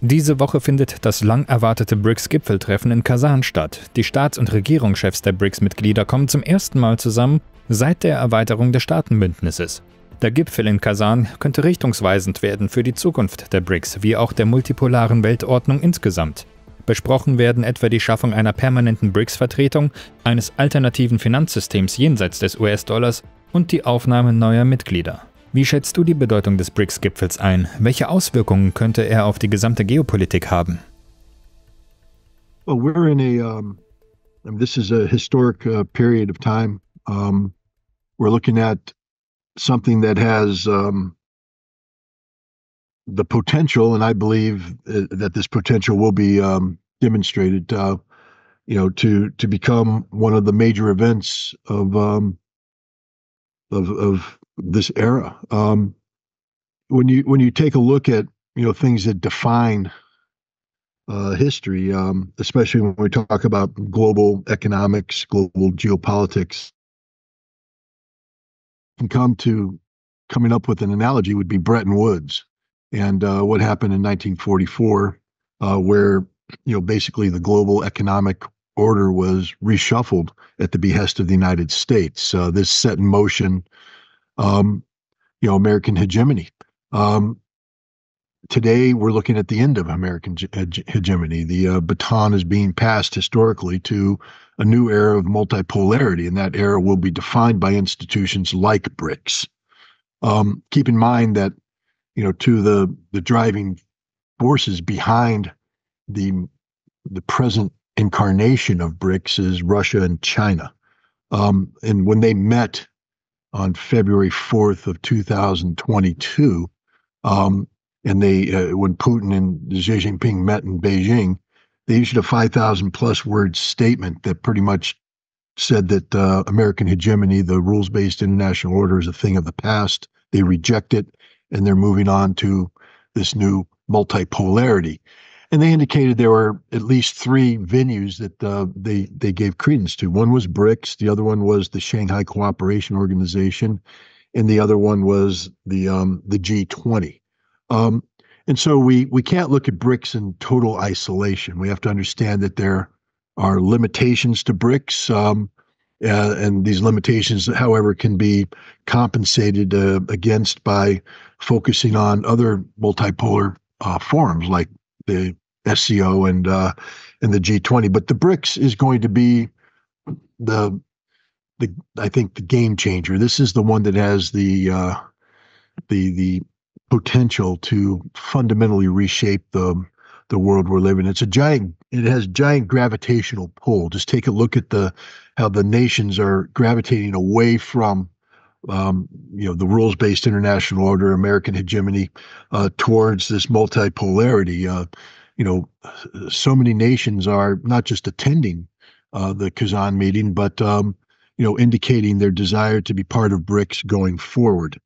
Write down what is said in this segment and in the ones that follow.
Diese Woche findet das lang erwartete BRICS-Gipfeltreffen in Kasan statt. Die Staats- und Regierungschefs der BRICS-Mitglieder kommen zum ersten Mal zusammen seit der Erweiterung des Staatenbündnisses. Der Gipfel in Kasan könnte richtungsweisend werden für die Zukunft der BRICS, wie auch der multipolaren Weltordnung insgesamt. Besprochen werden etwa die Schaffung einer permanenten BRICS-Vertretung, eines alternativen Finanzsystems jenseits des US-Dollars und die Aufnahme neuer Mitglieder. Wie schätzt du die Bedeutung des BRICS-Gipfels ein? Welche Auswirkungen könnte er auf die gesamte Geopolitik haben? Well, we're in this is a historic period of time. We're looking at something that has the potential, and I believe that this potential will be demonstrated, to become one of the major events of this era. When you take a look at things that define history, especially when we talk about global economics, global geopolitics, and coming up with an analogy would be Bretton Woods and what happened in 1944, where basically the global economic order was reshuffled at the behest of the United States. This set in motion American hegemony. Today, we're looking at the end of American hegemony. The baton is being passed historically to a new era of multipolarity, and that era will be defined by institutions like BRICS. Keep in mind that, to the driving forces behind the present incarnation of BRICS is Russia and China. And when they met on February 4th of 2022, and when Putin and Xi Jinping met in Beijing, they issued a 5,000 plus word statement that pretty much said that American hegemony, the rules-based international order, is a thing of the past. They reject it, and they're moving on to this new multipolarity. And they indicated there were at least three venues that they gave credence to. One was BRICS, the other one was the Shanghai Cooperation Organization, and the other one was the G20. And so we can't look at BRICS in total isolation. We have to understand that there are limitations to BRICS, and these limitations, however, can be compensated against by focusing on other multipolar forums like the SCO and the G20. But the BRICS is going to be I think the game changer. This is the one that has the potential to fundamentally reshape the world we're living in. It has giant gravitational pull. Just take a look at how the nations are gravitating away from the rules-based international order, American hegemony, towards this multipolarity. So many nations are not just attending the Kasan meeting, but indicating their desire to be part of BRICS going forward.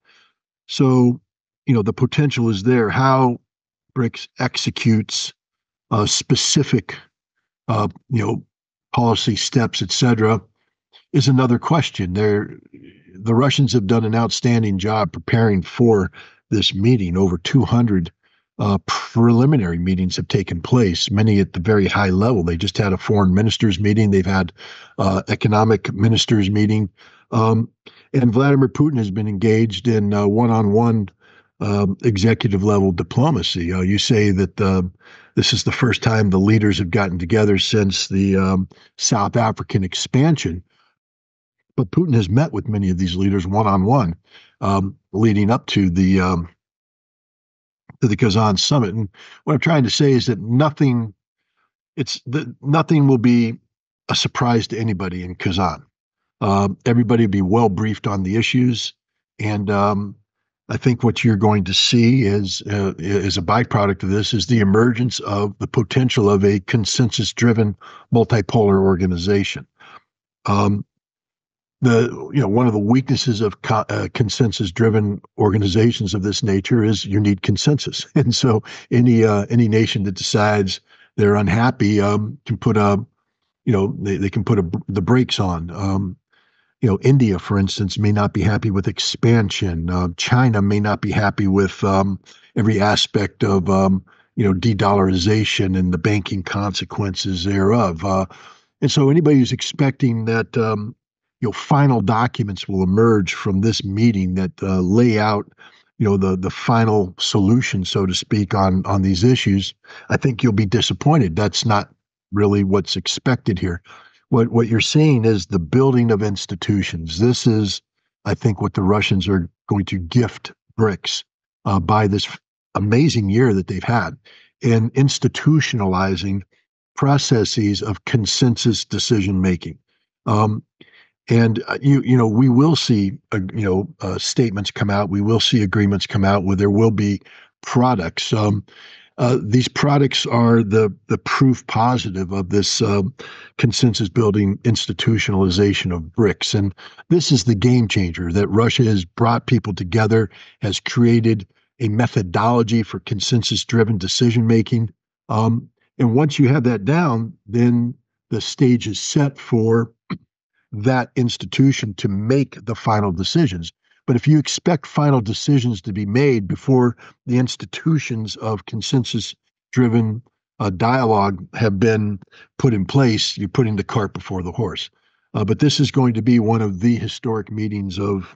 So, the potential is there. How BRICS executes specific, policy steps, etc., is another question. The Russians have done an outstanding job preparing for this meeting. Over 200 preliminary meetings have taken place, many at the very high level. They just had a foreign ministers meeting. They've had economic ministers meeting. And Vladimir Putin has been engaged in one-on-one executive level diplomacy. You say that this is the first time the leaders have gotten together since the South African expansion. But Putin has met with many of these leaders one-on-one leading up to the Kasan summit. And what I'm trying to say is that nothing will be a surprise to anybody in Kasan. Everybody will be well briefed on the issues, and I think what you're going to see is a byproduct of this is the emergence of the potential of a consensus-driven multipolar organization. One of the weaknesses of consensus-driven organizations of this nature is you need consensus, and so any nation that decides they're unhappy can put they can put the brakes on. India, for instance, may not be happy with expansion. China may not be happy with every aspect of de-dollarization and the banking consequences thereof. And so anybody who's expecting that final documents will emerge from this meeting that lay out the final solution, so to speak, on these issues, I think you'll be disappointed. That's not really what's expected here. What you're seeing is the building of institutions. This is, I think, what the Russians are going to gift BRICS by this amazing year that they've had in institutionalizing processes of consensus decision making. And we will see statements come out. We will see agreements come out where there will be products. These products are the proof positive of this consensus building institutionalization of BRICS. And this is the game changer that Russia has brought people together, has created a methodology for consensus driven decision making. And once you have that down, then the stage is set for that institution to make the final decisions. But if you expect final decisions to be made before the institutions of consensus-driven dialogue have been put in place, you're putting the cart before the horse. But this is going to be one of the historic meetings of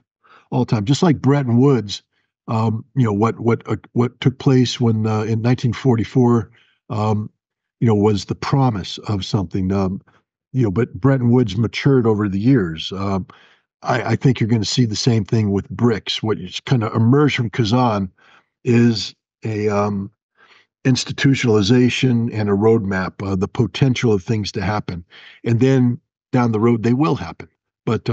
all time. Just like Bretton Woods, what took place when in 1944, was the promise of something. But Bretton Woods matured over the years. I think you're going to see the same thing with BRICS. What is kind of emerged from Kasan is a institutionalization and a roadmap, the potential of things to happen. And then down the road, they will happen. But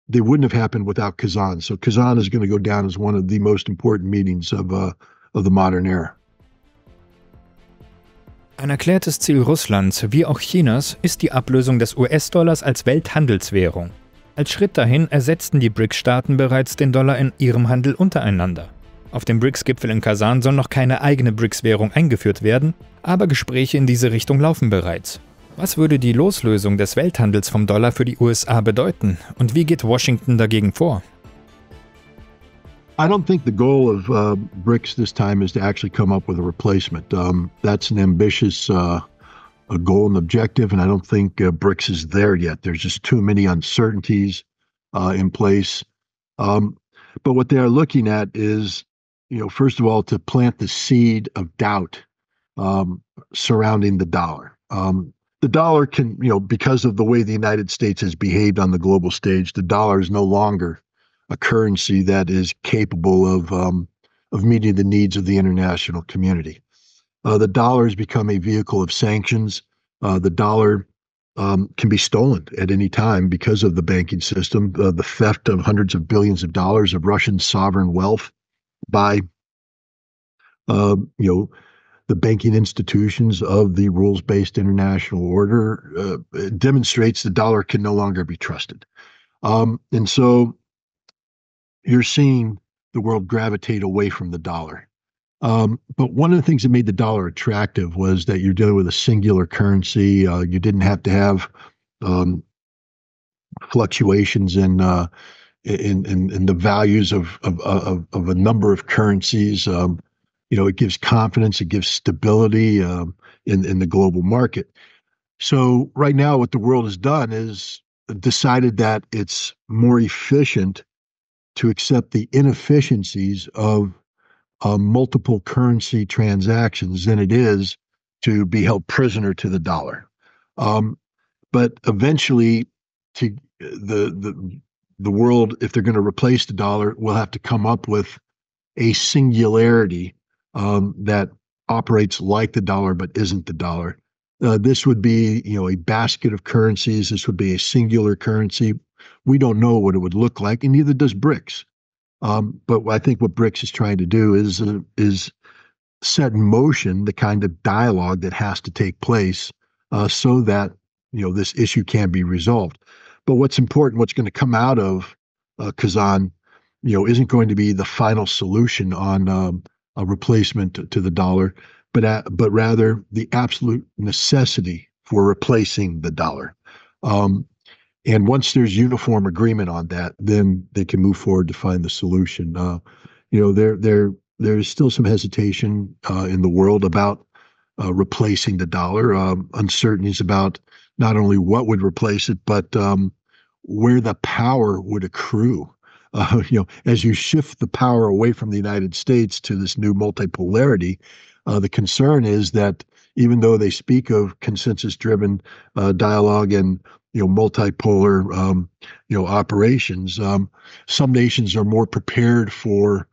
they wouldn't have happened without Kasan. So Kasan is going to go down as one of the most important meetings of the modern era. Ein erklärtes Ziel Russlands wie auch Chinas ist die Ablösung des US-Dollars als Welthandelswährung. Als Schritt dahin ersetzten die BRICS-Staaten bereits den Dollar in ihrem Handel untereinander. Auf dem BRICS-Gipfel in Kasan soll noch keine eigene BRICS-Währung eingeführt werden, aber Gespräche in diese Richtung laufen bereits. Was würde die Loslösung des Welthandels vom Dollar für die USA bedeuten und wie geht Washington dagegen vor? I don't think the goal of BRICS this time is to actually come up with a replacement. That's an ambitious a goal and objective, and I don't think BRICS is there yet. There's just too many uncertainties in place. But what they are looking at is, first of all, to plant the seed of doubt surrounding the dollar. The dollar can, because of the way the United States has behaved on the global stage, the dollar is no longer a currency that is capable of meeting the needs of the international community. The dollar has become a vehicle of sanctions. The dollar can be stolen at any time because of the banking system, the theft of hundreds of billions of dollars of Russian sovereign wealth by, the banking institutions of the rules-based international order demonstrates the dollar can no longer be trusted. And so you're seeing the world gravitate away from the dollar. But one of the things that made the dollar attractive was that you're dealing with a singular currency. You didn't have to have fluctuations in the values of a number of currencies. It gives confidence, it gives stability in the global market. So right now, what the world has done is decided that it's more efficient to accept the inefficiencies of multiple currency transactions than it is to be held prisoner to the dollar. But eventually, the world, if they're going to replace the dollar, will have to come up with a singularity that operates like the dollar but isn't the dollar. This would be, a basket of currencies. This would be a singular currency. We don't know what it would look like, and neither does BRICS. But I think what BRICS is trying to do is set in motion the kind of dialogue that has to take place so that this issue can be resolved. But what's important, what's going to come out of Kasan, isn't going to be the final solution on a replacement to the dollar, but rather the absolute necessity for replacing the dollar. And once there's uniform agreement on that, then they can move forward to find the solution. They're there's still some hesitation in the world about replacing the dollar. Uncertainties about not only what would replace it, but where the power would accrue. As you shift the power away from the United States to this new multipolarity, the concern is that even though they speak of consensus-driven dialogue and multipolar operations, some nations are more prepared for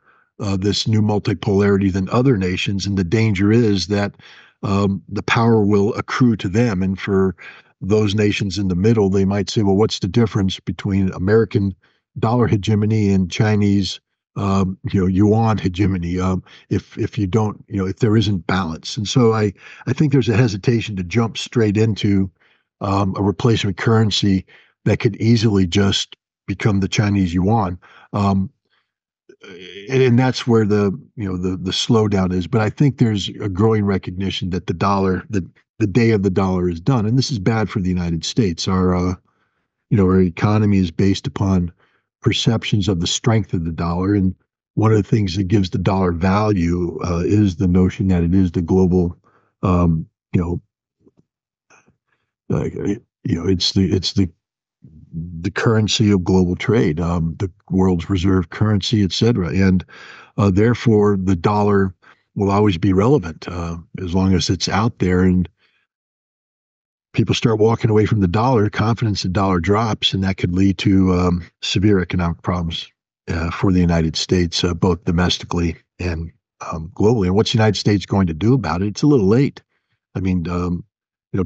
this new multipolarity than other nations, and the danger is that the power will accrue to them. And for those nations in the middle, they might say, well, what's the difference between American dollar hegemony and Chinese yuan hegemony if you don't, if there isn't balance. And so I think there's a hesitation to jump straight into a replacement currency that could easily just become the Chinese yuan. And that's where the slowdown is. But I think there's a growing recognition that the dollar, the day of the dollar is done. And this is bad for the United States. Our economy is based upon perceptions of the strength of the dollar. And one of the things that gives the dollar value is the notion that it is the global, it's the currency of global trade, the world's reserve currency, et cetera. And therefore, the dollar will always be relevant as long as it's out there. And people start walking away from the dollar, confidence in the dollar drops, and that could lead to severe economic problems for the United States, both domestically and globally. And what's the United States going to do about it? It's a little late. I mean,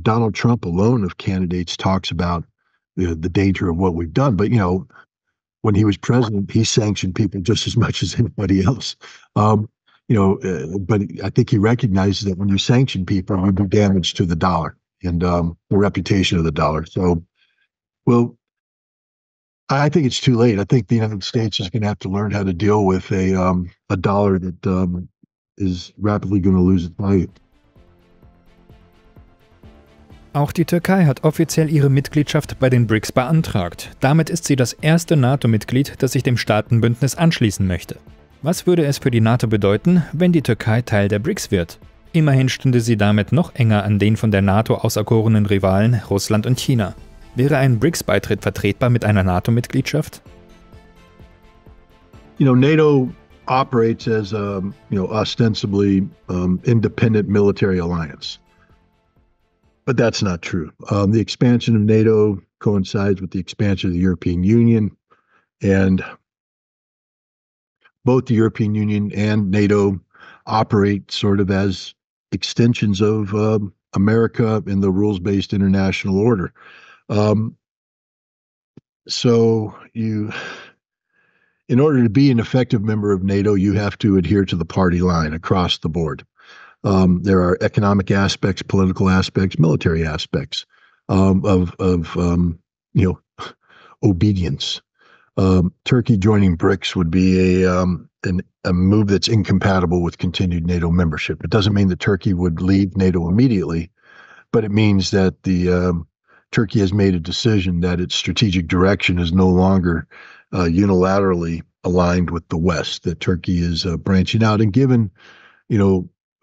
Donald Trump alone of candidates talks about the danger of what we've done. But, when he was president, he sanctioned people just as much as anybody else. But I think he recognizes that when you sanction people, you do damage to the dollar and the reputation of the dollar. So, well, I think it's too late. I think the United States is going to have to learn how to deal with a dollar that is rapidly going to lose its value. Auch die Türkei hat offiziell ihre Mitgliedschaft bei den BRICS beantragt. Damit ist sie das erste NATO-Mitglied, das sich dem Staatenbündnis anschließen möchte. Was würde es für die NATO bedeuten, wenn die Türkei Teil der BRICS wird? Immerhin stünde sie damit noch enger an den von der NATO auserkorenen Rivalen Russland und China. Wäre ein BRICS-Beitritt vertretbar mit einer NATO-Mitgliedschaft? NATO operates as a, ostensibly independent military alliance. But that's not true. The expansion of NATO coincides with the expansion of the European Union, and both the European Union and NATO operate sort of as extensions of America in the rules-based international order. So in order to be an effective member of NATO, you have to adhere to the party line across the board. There are economic aspects, political aspects, military aspects of obedience. Turkey joining BRICS would be a move that's incompatible with continued NATO membership. It doesn't mean that Turkey would leave NATO immediately, but it means that Turkey has made a decision that its strategic direction is no longer unilaterally aligned with the West. That Turkey is branching out, and given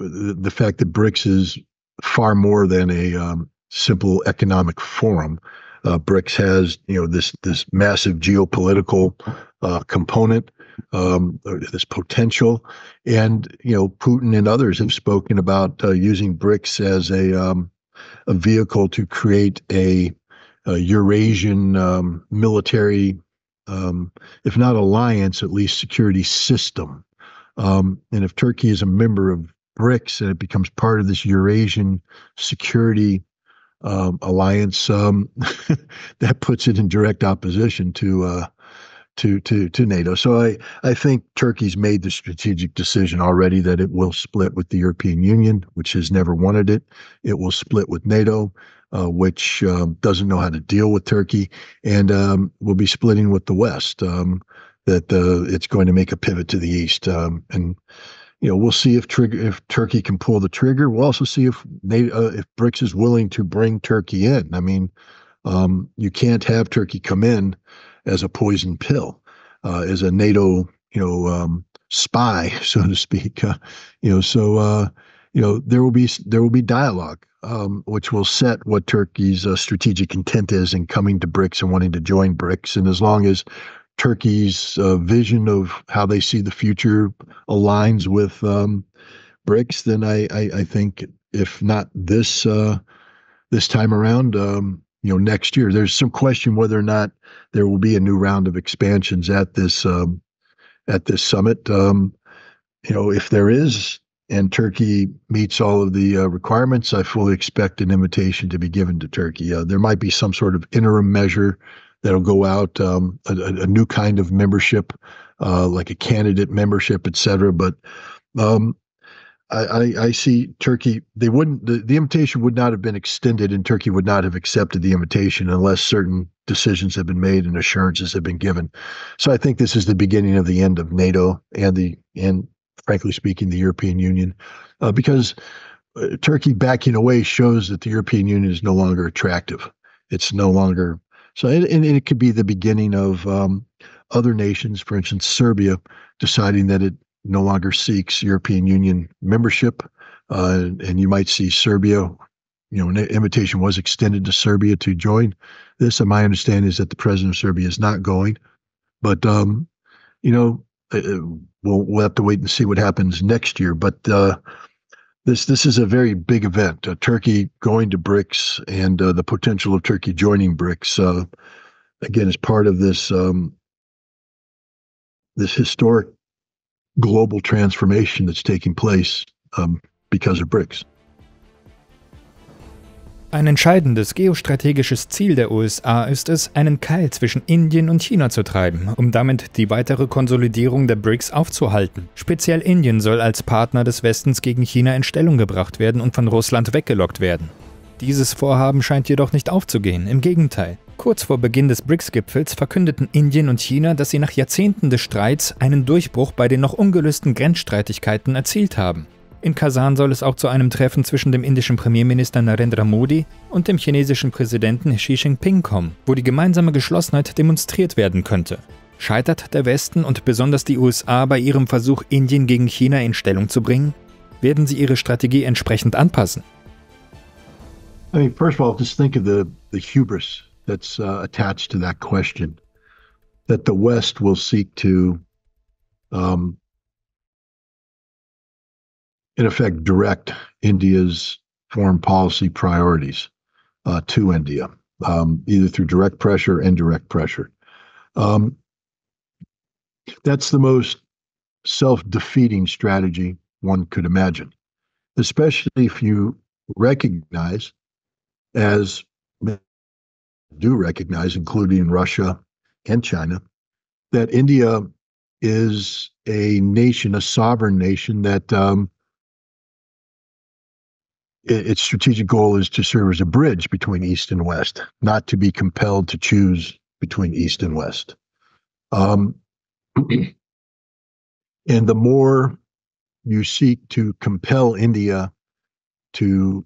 the fact that BRICS is far more than a simple economic forum. BRICS has, this massive geopolitical component, this potential, and Putin and others have spoken about using BRICS as a vehicle to create a Eurasian military, if not alliance, at least security system. And if Turkey is a member of BRICS and it becomes part of this Eurasian security alliance, that puts it in direct opposition to NATO. So I think Turkey's made the strategic decision already that it will split with the European Union, which has never wanted it. It will split with NATO, which doesn't know how to deal with Turkey, and will be splitting with the West. That it's going to make a pivot to the East, and we'll see if Turkey can pull the trigger. We'll also see if BRICS is willing to bring Turkey in. I mean, you can't have Turkey come in as a poison pill, as a NATO, spy, so to speak. There will be dialogue, which will set what Turkey's strategic intent is in coming to BRICS and wanting to join BRICS. And as long as Turkey's vision of how they see the future aligns with BRICS, then I think if not this time around, next year, there's some question whether or not there will be a new round of expansions at this summit. If there is, and Turkey meets all of the requirements, I fully expect an invitation to be given to Turkey. There might be some sort of interim measure that'll go out, a new kind of membership, like a candidate membership, et cetera. But I see Turkey, the invitation would not have been extended, and Turkey would not have accepted the invitation unless certain decisions have been made and assurances have been given. So I think this is the beginning of the end of NATO and frankly speaking, the European Union, because Turkey backing away shows that the European Union is no longer attractive. It's no longer so, and it could be the beginning of other nations, for instance, Serbia, deciding that it no longer seeks European Union membership, and you might see Serbia. An invitation was extended to Serbia to join this, and my understanding is that the president of Serbia is not going. But we'll have to wait and see what happens next year. But this is a very big event. Turkey going to BRICS and the potential of Turkey joining BRICS again is part of this this historic global transformation that's taking place because of BRICS. Ein entscheidendes geostrategisches Ziel der USA ist es, einen Keil zwischen Indien und China zu treiben, um damit die weitere Konsolidierung der BRICS aufzuhalten. Speziell Indien soll als Partner des Westens gegen China in Stellung gebracht werden und von Russland weggelockt werden. Dieses Vorhaben scheint jedoch nicht aufzugehen, im Gegenteil. Kurz vor Beginn des BRICS-Gipfels verkündeten Indien und China, dass sie nach Jahrzehnten des Streits einen Durchbruch bei den noch ungelösten Grenzstreitigkeiten erzielt haben. In Kasan soll es auch zu einem Treffen zwischen dem indischen Premierminister Narendra Modi und dem chinesischen Präsidenten Xi Jinping kommen, wo die gemeinsame Geschlossenheit demonstriert werden könnte. Scheitert der Westen und besonders die USA bei ihrem Versuch, Indien gegen China in Stellung zu bringen? Werden sie ihre Strategie entsprechend anpassen? I mean, first of all, just think of the hubris that's attached to that question, that the West will seek to in effect, direct India's foreign policy priorities to India, either through direct pressure or indirect pressure. That's the most self-defeating strategy one could imagine, especially if you recognize, as do recognize, including Russia and China, that India is a nation, a sovereign nation that its strategic goal is to serve as a bridge between East and West, not to be compelled to choose between East and West. And the more you seek to compel India to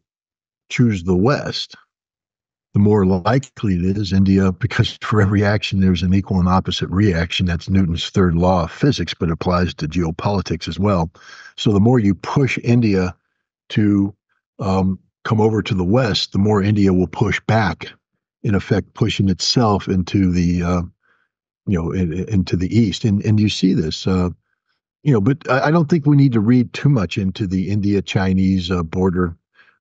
choose the West, the more likely it is India, because for every action, there's an equal and opposite reaction. That's Newton's third law of physics, but applies to geopolitics as well. So the more you push India to come over to the West, the more India will push back, in effect, pushing itself into the, into the East. And you see this, but I don't think we need to read too much into the India-Chinese border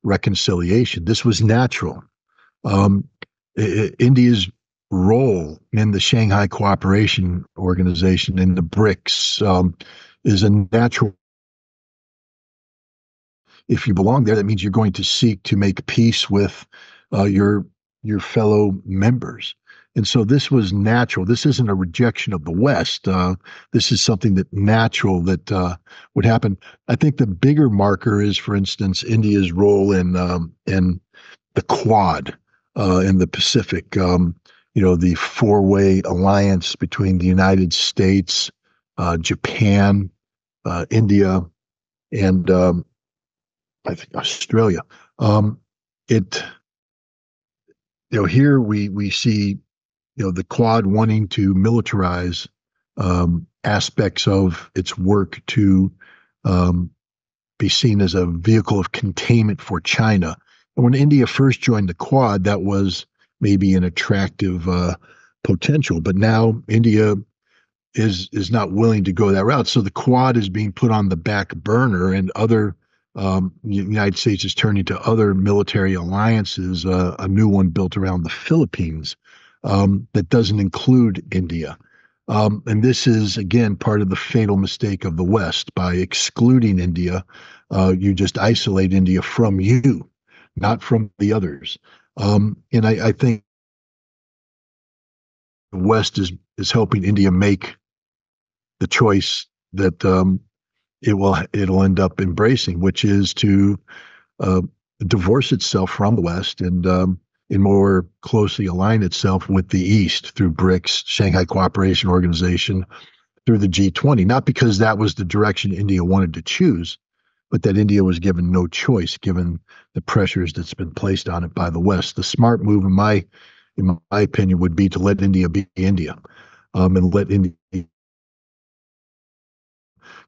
reconciliation. This was natural. India's role in the Shanghai Cooperation Organization and the BRICS is a natural. If you belong there, that means you're going to seek to make peace with your fellow members. And so this was natural. This isn't a rejection of the West. This is something that natural that would happen. I think the bigger marker is, for instance, India's role in the Quad in the Pacific. The four-way alliance between the United States, Japan, India, and I think Australia. Here we see, the Quad wanting to militarize aspects of its work to be seen as a vehicle of containment for China. And when India first joined the Quad, that was maybe an attractive potential, but now India is not willing to go that route. So the Quad is being put on the back burner, and other the United States is turning to other military alliances, a new one built around the Philippines that doesn't include India. And this is, again, part of the fatal mistake of the West. By excluding India, you just isolate India from you, not from the others. And I think the West is helping India make the choice that it'll end up embracing, which is to divorce itself from the West and more closely align itself with the East through BRICS, Shanghai Cooperation Organization, through the G20. Not because that was the direction India wanted to choose, but that India was given no choice, given the pressures that's been placed on it by the West. The smart move, in my opinion, would be to let India be India, and let India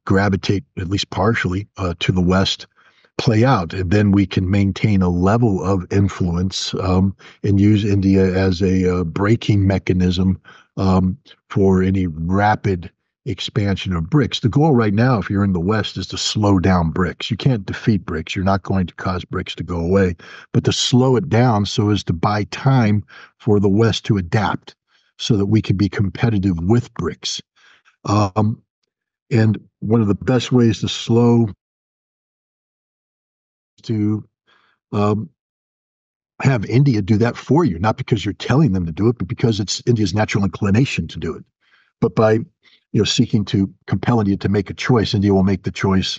gravitate, at least partially, to the West, play out. And then we can maintain a level of influence and use India as a braking mechanism for any rapid expansion of BRICS. The goal right now, if you're in the West, is to slow down BRICS. You can't defeat BRICS. You're not going to cause BRICS to go away, but to slow it down so as to buy time for the West to adapt so that we can be competitive with BRICS. And one of the best ways to slow to have India do that for you, not because you're telling them to do it, but because it's India's natural inclination to do it. But by seeking to compel India to make a choice, India will make the choice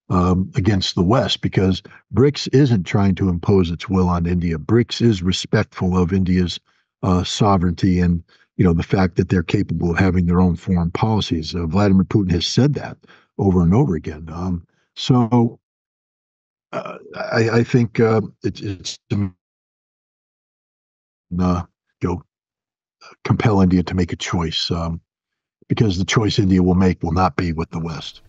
against the West, because BRICS isn't trying to impose its will on India. BRICS is respectful of India's sovereignty and the fact that they're capable of having their own foreign policies. Vladimir Putin has said that over and over again. So I think it's compel India to make a choice, because the choice India will make will not be with the West.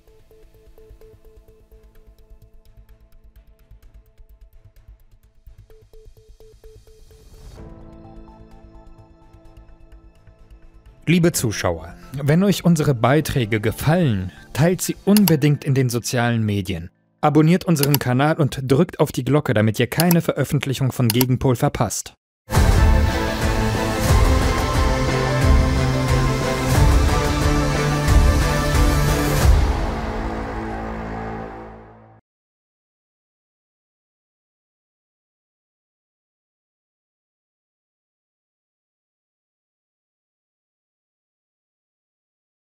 Liebe Zuschauer, wenn euch unsere Beiträge gefallen, teilt sie unbedingt in den sozialen Medien. Abonniert unseren Kanal und drückt auf die Glocke, damit ihr keine Veröffentlichung von Gegenpol verpasst.